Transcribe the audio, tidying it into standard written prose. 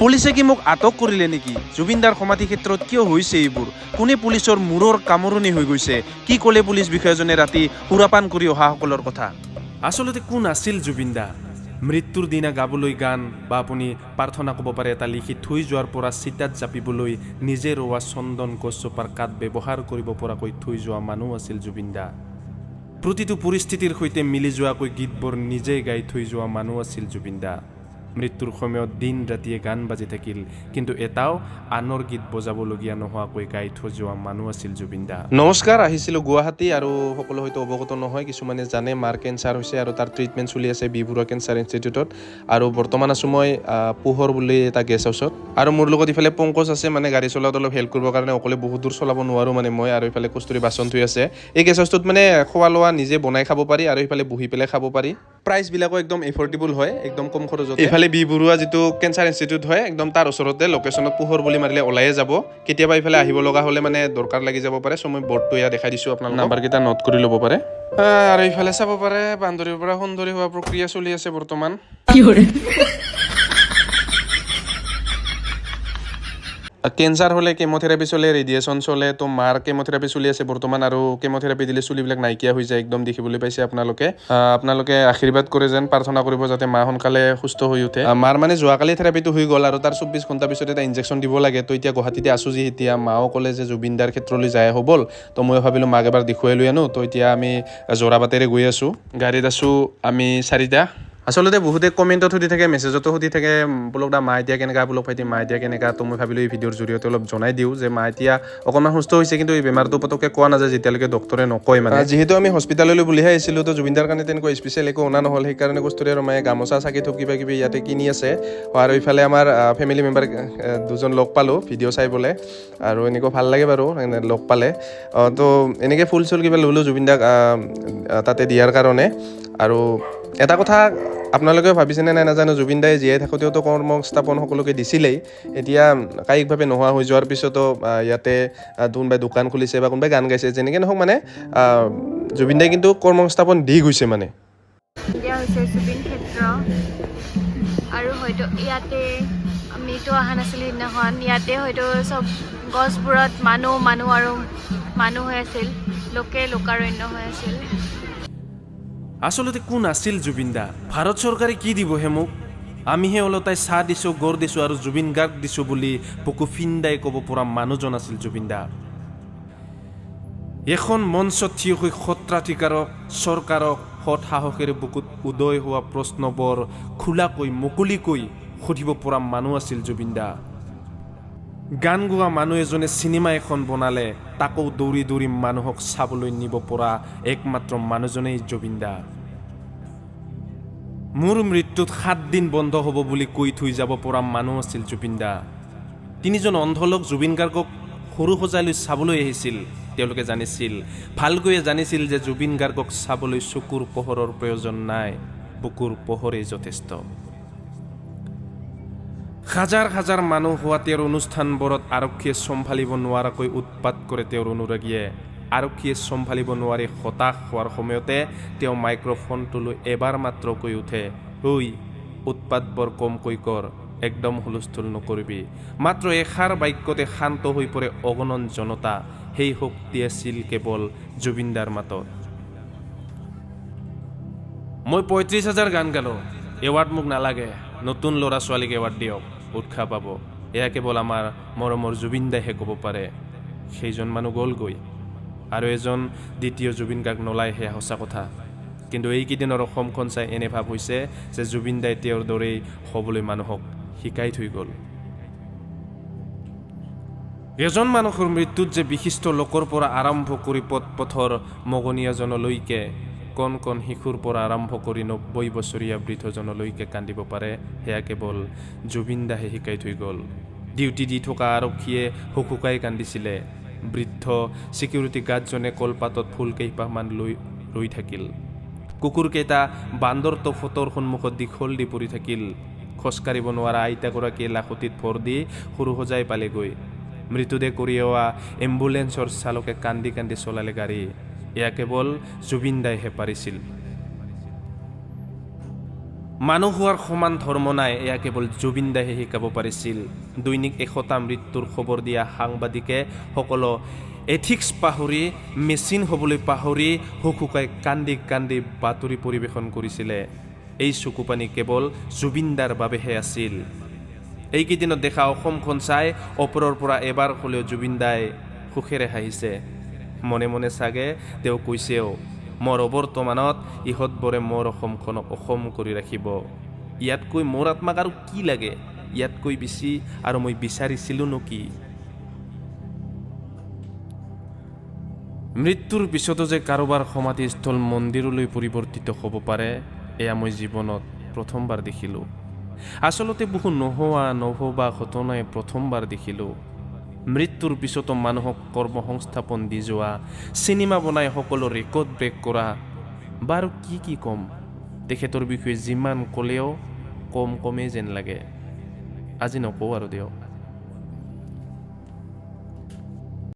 পুলিচে কি মোক আটক কৰিলে নেকি? জুবিনদাৰ সমাধি ক্ষেত্ৰত কিয় হৈছে এইবোৰ? কোনে পুলিচৰ মূৰৰ কামোৰণি হৈ গৈছে? কি ক'লে পুলিচ বিষয়াজনে ৰাতি সুৰাপান কৰি অহাসকলৰ কথা? আচলতে কোন আছিল জুবিনদা? মৃত্যুৰ দিনা গাবলৈ গান বা আপুনি প্ৰাৰ্থনা ক'ব পাৰে এটা লিখি থৈ যোৱাৰ পৰা চিতাত জাপিবলৈ নিজে ৰোৱা চন্দন গছজোপাৰ কাঠ ব্যৱহাৰ কৰিব পৰাকৈ থৈ যোৱা মানুহ আছিল জুবিনদা। প্ৰতিটো পৰিস্থিতিৰ সৈতে মিলি যোৱাকৈ গীতবোৰ নিজে গাই থৈ যোৱা মানুহ আছিল জুবিনদা। মৃত্যুৰ সময়ত দিন ৰাতিয়ে গান বাজি থাকিল, কিন্তু এটাও আনৰ গীত বজাবলগীয়া নোহোৱাকৈ গাই থৈ যোৱা মানুহ আছিল জুবিনদা। নমস্কাৰ, আহিছিলোঁ গুৱাহাটী আৰু সকলো হয়তো অৱগত নহয়, কিছুমানে জানে মাৰ কেঞ্চাৰ হৈছে আৰু তাৰ ট্ৰিটমেণ্ট চলি আছে বি বৰুৱা কেঞ্চাৰ ইনষ্টিটিউটত। আৰু বৰ্তমান আছোঁ মই পোহৰ বুলি এটা গেষ্ট হাউচত, আৰু মোৰ লগত ইফালে পংকজ আছে, মানে গাড়ী চলাত অলপ হেল্প কৰিবৰ কাৰণে। অকলে বহুত দূৰ চলাব নোৱাৰোঁ মানে মই, আৰু ইফালে কস্তুৰী বাচন থৈ আছে। এই গেষ্ট হাউচটোত মানে খোৱা লোৱা নিজে বনাই খাব পাৰি আৰু ইফালে বহি পেলাই খাব পাৰি। প্ৰাইচবিলাকো একদম এফৰ্ডেবল হয়, একদম কম খৰচতে। ইফালে বি বৰুৱা যিটো কেঞ্চাৰ ইনষ্টিটিউট হয়, একদম তাৰ ওচৰতে লোকেশ্যনত পোহৰ বুলি মাৰিলে ওলাইয়ে যাব। কেতিয়াবা ইফালে আহিব লগা হ'লে মানে দৰকাৰ লাগি যাব পাৰে, চ' মই বৰ্ডটো ইয়াত দেখাই দিছোঁ, আপোনালোকৰ নাম্বাৰকেইটা নোট কৰি ল'ব পাৰে। আৰু ইফালে চাব পাৰে বান্দৰীৰ পৰা সুন্দৰী হোৱা প্ৰক্ৰিয়া চলি আছে বৰ্তমান। কেঞ্চাৰ হ'লে কেম'থেৰাপি চলে, ৰেডিয়েশ্যন চলে। তো মাৰ কেম'থেৰাপি চলি আছে বৰ্তমান, আৰু কেম'থেৰাপি দিলে চুলিবিলাক নাইকিয়া হৈ যায়, একদম দেখিবলৈ পাইছে আপোনালোকে আশীৰ্বাদ কৰে যেন, প্ৰাৰ্থনা কৰিব যাতে মা সোনকালে সুস্থ হৈ উঠে। মাৰ মানে যোৱাকালি থেৰাপিটো হৈ গ'ল, আৰু তাৰ 24 ঘণ্টা পিছত এটা ইনজেকশ্যন দিব লাগে। তো এতিয়া গুৱাহাটীতে আছোঁ এতিয়া মাও ক'লে যে জুবিনদাৰ ক্ষেত্ৰলৈ যায় হ'ব। তো মই ভাবিলোঁ মাক এবাৰ দেখুৱাই লৈ আনো। তো এতিয়া আমি যোৰাবাটেৰে গৈ আছোঁ, গাড়ীত আছোঁ আমি 4টা। আচলতে বহুতে কমেণ্টত সুধি থাকে, মেছেজতো সুধি থাকে, বোলক দা মা এতিয়া কেনেকা, বোলক ভাইটি মা এতিয়া কেনেকা। তো মই ভাবিলোঁ এই ভিডিঅ'ৰ জৰিয়তে অলপ জনাই দিওঁ যে মা এতিয়া অকণমান সুস্থ হৈছে, কিন্তু এই বেমাৰটো পতককৈ কোৱা নাযায় যেতিয়ালৈকে ডক্টৰে নকয়। মানে যিহেতু আমি হস্পিটাললৈ বুলিহে আহিছিলোঁ, তো জুবিনদাৰ কাৰণে তেনেকুৱা স্পেচিয়েল একো অনা নহ'ল, সেইকাৰণে কস্তুৰী আৰু মায়ে গামোচা চাকি থোপ কিবা কিবি ইয়াতে কিনি আছে। আৰু ইফালে আমাৰ ফেমিলি মেম্বাৰ দুজন লগ পালোঁ ভিডিঅ' চাই বোলে, আৰু এনেকুৱা ভাল লাগে বাৰু লগ পালে। তো এনেকৈ ফুল চুল কিবা ল'লোঁ জুবিনদাক তাতে দিয়াৰ কাৰণে। আৰু এটা কথা আপোনালোকে ভাবিছেনে নাই নাজানো, জুবিনদাই জীয়াই থাকোঁতেওতো কৰ্মস্থাপন সকলোকে দিছিলেই। এতিয়া কায়িকভাৱে নোহোৱা হৈ যোৱাৰ পিছতো ইয়াতে কোনোবাই দোকান খুলিছে বা কোনোবাই গান গাইছে, যেনেকৈ নহওক মানে জুবিনদাই কিন্তু কৰ্মস্থাপন দি গৈছে। মানে এতিয়া হৈছে জুবিন ক্ষেত্ৰ, আৰু হয়তো ইয়াতে আমিতো অহা নাছিলোঁ সিদিনাখন, ইয়াতে হয়তো চব গছবোৰত মানুহ আৰু মানুহ হৈ আছিল, লোকাৰণ্য হৈ আছিল। আচলতে কোন আছিল জুবিনদা? ভাৰত চৰকাৰে কি দিবহে মোক? আমিহে ওলটাই চাহ দিছোঁ, গড় দিছোঁ আৰু জুবিন গাৰ্গ দিছোঁ বুলি বুকু ফিন্দাই ক'ব পৰা মানুহজন আছিল জুবিনদা। এখন মঞ্চত থিয় হৈ সত্ৰাধিকাৰক চৰকাৰক সৎ সাহসেৰে বুকুত উদয় হোৱা প্ৰশ্নবোৰ খোলাকৈ মুকলিকৈ সুধিব পৰা মানুহ আছিল জুবিনদা। গান গোৱা মানুহ এজনে চিনেমা এখন বনালে, তাকো দৌৰি দৌৰি মানুহক চাবলৈ নিব পৰা একমাত্ৰ মানুহজনেই জুবিনদা। মোৰ মৃত্যুত 7 দিন বন্ধ হ'ব বুলি কৈ থৈ যাব পৰা মানুহ আছিল জুবিনদা। 3জন অন্ধ লোক জুবিন গাৰ্গক সৰু সজাই চাবলৈ আহিছিল। তেওঁলোকে জানিছিল, ভালকৈয়ে জানিছিল যে জুবিন গাৰ্গক চাবলৈ চকুৰ পোহৰৰ প্ৰয়োজন নাই, বুকুৰ পোহৰেই যথেষ্ট। হাজাৰ হাজাৰ মানুহ হোৱা তেওঁৰ অনুষ্ঠানবোৰত আৰক্ষীয়ে চম্ভালিব নোৱাৰাকৈ উৎপাত কৰে তেওঁৰ অনুৰাগীয়ে। আৰক্ষীয়ে চম্ভালিব নোৱাৰি হতাশ হোৱাৰ সময়তে তেওঁ মাইক্ৰফোনটোলৈ এবাৰ মাত্ৰ কৈ উঠে, ঐ উৎপাতবোৰ কমকৈ কৰ, একদম হুলস্থুল নকৰিবি। মাত্ৰ এষাৰ বাক্যতে শান্ত হৈ পৰে অগণন জনতা। সেই শক্তি আছিল কেৱল জুবিনদাৰ মাতত। মই 35,000 গান গালোঁ, এৱাৰ্ড মোক নালাগে, নতুন ল'ৰা ছোৱালীক এৱাৰ্ড দিয়ক, উৎসাহ পাব। এয়া কেৱল আমাৰ মৰমৰ জুবিনদাইহে ক'ব পাৰে। সেইজন মানুহ গ'লগৈ, আৰু এজন দ্বিতীয় জুবিন গাৰ্গ নোলায়, সেয়া সঁচা কথা। কিন্তু এইকেইদিনৰ অসমখন চাই এনে ভাৱ হৈছে যে জুবিনদাই তেওঁৰ দৰেই হ'বলৈ মানুহক শিকাই থৈ গ'ল। এজন মানুহৰ মৃত্যুত যে বিশিষ্ট লোকৰ পৰা আৰম্ভ কৰি পথৰ মগনীয়াজনলৈকে, কণ কণ শিশুৰ পৰা আৰম্ভ কৰি 90 বছৰীয়া বৃদ্ধজনলৈকে কান্দিব পাৰে, সেয়া কেৱল জুবিনদাহে শিকাই থৈ গ'ল। ডিউটি দি থকা আৰক্ষীয়ে হুকুকাই কান্দিছিলে। বৃদ্ধ ছিকিউৰিটি গাৰ্ডজনে কলপাতত ফুল কেইপাহমান লৈ ৰৈ থাকিল। কুকুৰকেইটা বান্দৰটো ফটোৰ সন্মুখত দীঘল দি পৰি থাকিল। খোজকাঢ়িব নোৱাৰা আইতাগৰাকীয়ে লাখুটিত ভৰ দি সৰু সজাই পালেগৈ। মৃতদেহ কঢ়িওৱা এম্বুলেন্সৰ চালকে কান্দি কান্দি চলালে গাড়ী। এয়া কেৱল জুবিনদাইহে পাৰিছিল। মানুহ হোৱাৰ সমান ধৰ্ম নাই, এয়া কেৱল জুবিন দাইহে শিকাব পাৰিছিল। দৈনিক 100টা মৃত্যুৰ খবৰ দিয়া সাংবাদিকে সকলো এথিক্স পাহৰি, মেচিন হ'বলৈ পাহৰি হুকুকাই কান্দি কান্দি বাতৰি পৰিৱেশন কৰিছিলে। এই চকুপানী কেৱল জুবিনদাৰ বাবেহে আছিল। এইকেইদিনত দেখা অসমখন চাই ওপৰৰ পৰা এবাৰ হ'লেও জুবিন দাই সুখেৰে হাঁহিছে। মনে মনে চাগে তেওঁ কৈছেও, মোৰ অৱৰ্তমানত ইহঁতবোৰে মোৰ অসমখনক অসম কৰি ৰাখিব। ইয়াতকৈ মোৰ আত্মাক আৰু কি লাগে? ইয়াতকৈ বেছি আৰু মই বিচাৰিছিলোনো কি? মৃত্যুৰ পিছতো যে কাৰোবাৰ সমাধিস্থল মন্দিৰলৈ পৰিৱৰ্তিত হ'ব পাৰে, এয়া মই জীৱনত প্ৰথমবাৰ দেখিলোঁ। আচলতে বহু নোহোৱা নভবা ঘটনাই প্ৰথমবাৰ দেখিলোঁ। মৃত্যুৰ পিছতো মানুহক কৰ্মসংস্থাপন দি যোৱা, চিনেমা বনাই সকলো ৰেকৰ্ড ব্ৰেক কৰা। বাৰু কি ক'ম? তেখেতৰ বিষয়ে যিমান ক'লেও কমেই যেন লাগে। আজি নকওঁ আৰু দিয়ক।